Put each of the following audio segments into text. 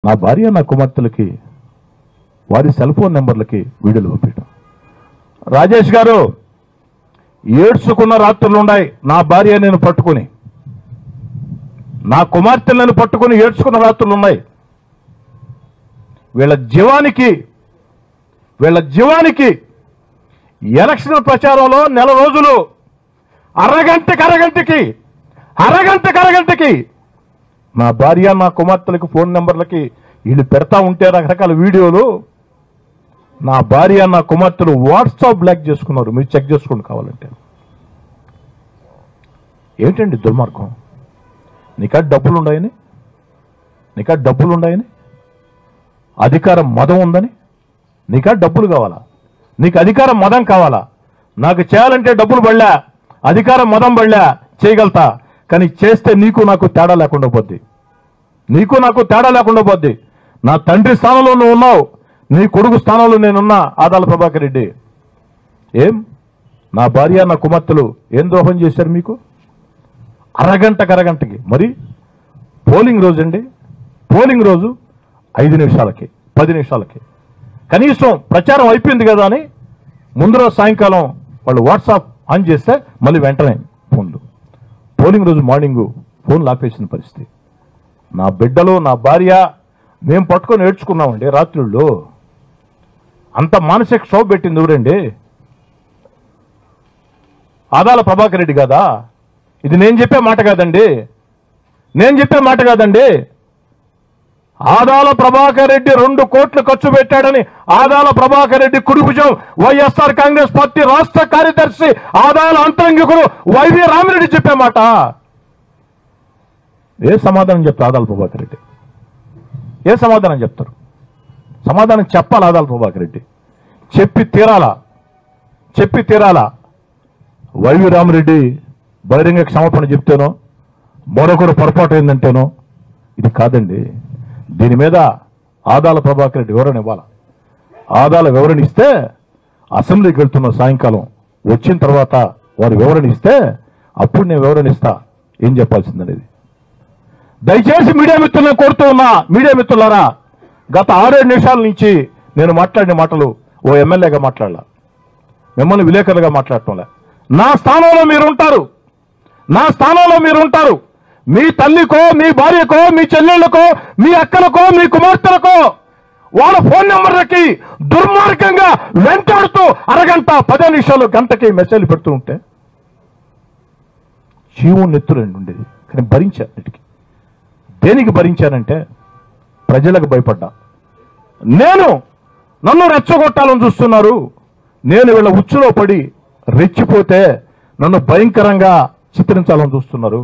నా భార్య నా కుమార్తెలకి వారి సెల్ ఫోన్ నెంబర్లకి వీడియోలు పంపించడం. రాజేష్ గారు ఏడ్చుకున్న రాత్రులు ఉన్నాయి. నా భార్య నేను పట్టుకుని, నా కుమార్తెలను పట్టుకుని ఏడ్చుకున్న రాత్రులు ఉన్నాయి. వీళ్ళ జీవానికి ఎలక్షన్ ప్రచారంలో నెల రోజులు అరగంటకి నా భార్య నా కుమార్తెలకి ఫోన్ నెంబర్లకి వీళ్ళు పెడతా ఉంటే రకరకాల వీడియోలు. నా భార్య నా కుమార్తెలు వాట్సాప్ బ్లాక్ చేసుకున్నారు. మీరు చెక్ చేసుకోండి కావాలంటే. ఏంటండి దుర్మార్గం? నీకా డబ్బులు ఉన్నాయని, అధికారం మదం ఉందని, నీకా డబ్బులు కావాలా? నీకు అధికారం మదం కావాలా? నాకు చేయాలంటే డబ్బులు పడలే, అధికారం మదం పడలే, చేయగలుగుతా. కానీ చేస్తే నీకు నాకు తేడా లేకుండా పోద్ది. నా తండ్రి స్థానంలో నువ్వు ఉన్నావు, నీ కొడుకు స్థానంలో నేనున్నా. ఆదాల ప్రభాకర్ రెడ్డి ఏం నా భార్య నా కుమార్తెలు ఏం ద్రోహం చేశారు మీకు? అరగంటకి మరి పోలింగ్ రోజు అండి, పోలింగ్ రోజు 5 నిమిషాలకి 10 నిమిషాలకి కనీసం ప్రచారం అయిపోయింది కదా అని ముందు రోజు సాయంకాలం వాళ్ళు వాట్సాప్ ఆన్ చేస్తే మళ్ళీ వెంటనే ఫోన్లు. పోలింగ్ రోజు మార్నింగు ఫోన్లు ఆపేసిన పరిస్థితి. నా బిడ్డలు నా భార్య మేము పట్టుకొని ఏడ్చుకున్నామండి రాత్రుల్లో. అంత మానసిక క్షోభ పెట్టింది ఎవరండి? ఆదాల ప్రభాకర్ రెడ్డి కాదా? ఇది నేను చెప్పే మాట కాదండి. ఆదాల ప్రభాకర్ రెడ్డి 2 కోట్లు ఖర్చు పెట్టాడని ఆదాల ప్రభాకర్ రెడ్డి కుడిభుజం వైఎస్ఆర్ కాంగ్రెస్ పార్టీ రాష్ట్ర కార్యదర్శి ఆదాల అంతరంగికుడు వైవి రామిరెడ్డి చెప్పే మాట. ఏ సమాధానం చెప్తారు ఆదాల ప్రభాకర్ రెడ్డి? ఏ సమాధానం చెప్తారు? సమాధానం చెప్పాలి ఆదాల ప్రభాకర్ రెడ్డి. చెప్పి తీరాలా. వైవి రామిరెడ్డి బహిరంగ క్షమాపణ చెప్తేనో, మరొకరు పొరపాటు ఏందంటేనో ఇది కాదండి. దీని మీద ఆదాల ప్రభాకర్ రెడ్డి వివరణ ఇవ్వాలి. ఆదాల వివరణ ఇస్తే అసెంబ్లీకి వెళ్తున్న సాయంకాలం వచ్చిన తర్వాత వారు వివరణ ఇస్తే అప్పుడు నేను వివరణ ఇస్తా ఏం చెప్పాల్సిందనేది. దయచేసి మీడియా మిత్రులను కోరుతూ ఉన్నా, మీడియా మిత్రులారా, గత 6-7 నిమిషాల నుంచి నేను మాట్లాడిన మాటలు ఓ ఎమ్మెల్యేగా మాట్లాడాల, మిమ్మల్ని విలేకరులుగా మాట్లాడటంలే. నా స్థానంలో మీరుంటారు. మీ తల్లికో, మీ భార్యకో, మీ చెల్లెళ్లకో, మీ అక్కలకో, మీ కుమార్తెలకో వాళ్ళ ఫోన్ నెంబర్లకి దుర్మార్గంగా వెంటాడుతూ అరగంట 10 నిమిషాలు గంటకి మెసేజ్లు పెడుతూ ఉంటే జీవం నెత్తురండి ఉండేది. కానీ భరించానికి. దేనికి భరించానంటే ప్రజలకు భయపడ్డా. నన్ను రెచ్చగొట్టాలని చూస్తున్నారు. నేను వీళ్ళ ఉచ్చులో పడి రెచ్చిపోతే నన్ను భయంకరంగా చిత్రించాలని చూస్తున్నారు.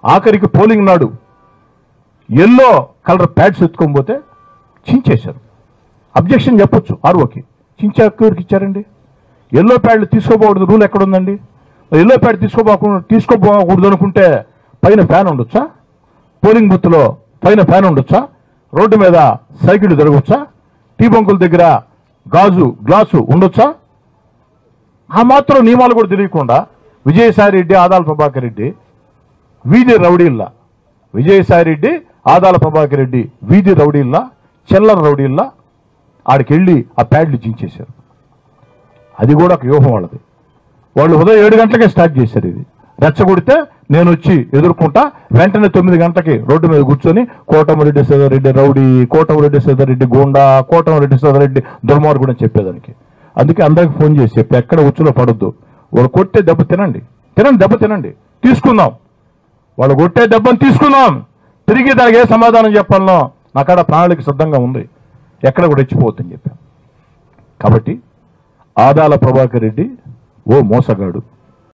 ఆఖరికి పోలింగ్ నాడు ఎల్లో కలర్ ప్యాడ్స్ ఎత్తుకోకపోతే చించేశారు. అబ్జెక్షన్ చెప్పొచ్చు ఆర్ఓకి. చించే ఎవరికి ఇచ్చారండి? ఎల్లో ప్యాడ్లు తీసుకోపోకూడదు రూల్ ఎక్కడుందండి? ఎల్లో ప్యాడ్ తీసుకోపోకూడదు అనుకుంటే పైన ఫ్యాన్ ఉండొచ్చా? పోలింగ్ బూత్లో పైన ఫ్యాన్ ఉండొచ్చా? రోడ్డు మీద సైకిల్ తిరగొచ్చా? టీ బంకుల దగ్గర గ్లాసు ఉండొచ్చా? ఆ మాత్రం నియమాలు కూడా తెలియకుండా విజయసాయిరెడ్డి, ఆదాల ప్రభాకర్ రెడ్డి వీధి రౌడీల్లా, విజయసాయిరెడ్డి, ఆదాల ప్రభాకర్ రెడ్డి వీధి రౌడీల్లా, చిల్లర రౌడీల్లా ఆడికెళ్ళి ఆ ప్యాడ్లు చించేశారు. అది కూడా ఒక వ్యూహం వాళ్ళది. వాళ్ళు ఉదయం 7 గంటలకే స్టార్ట్ చేశారు. ఇది రెచ్చగొడితే నేను వచ్చి ఎదుర్కొంటా. వెంటనే 9 గంటలకి రోడ్డు మీద కూర్చొని కోటమిరెడ్డి సీతారెడ్డి రౌడీ, కోటమిరెడ్డి సీతారెడ్డి గోండా, కోటమిరెడ్డి సీతారెడ్డి దుర్మార్గుడు అని చెప్పేదానికి. అందుకే అందరికి ఫోన్ చేసి చెప్పి ఎక్కడ ఉచ్చులో పడొద్దు. వాళ్ళు కొట్టే దెబ్బ తినండి, తీసుకుందాం. వాళ్ళు కొట్టే దెబ్బను తీసుకుందాం. తిరిగి దానికి ఏ సమాధానం చెప్పాలనో నాకాడ ప్రణాళిక సిద్ధంగా ఉంది. ఎక్కడ కూడా రెచ్చిపోవద్దని చెప్పాను. కాబట్టి ఆదాల ప్రభాకర్ రెడ్డి ఓ మోసగాడు.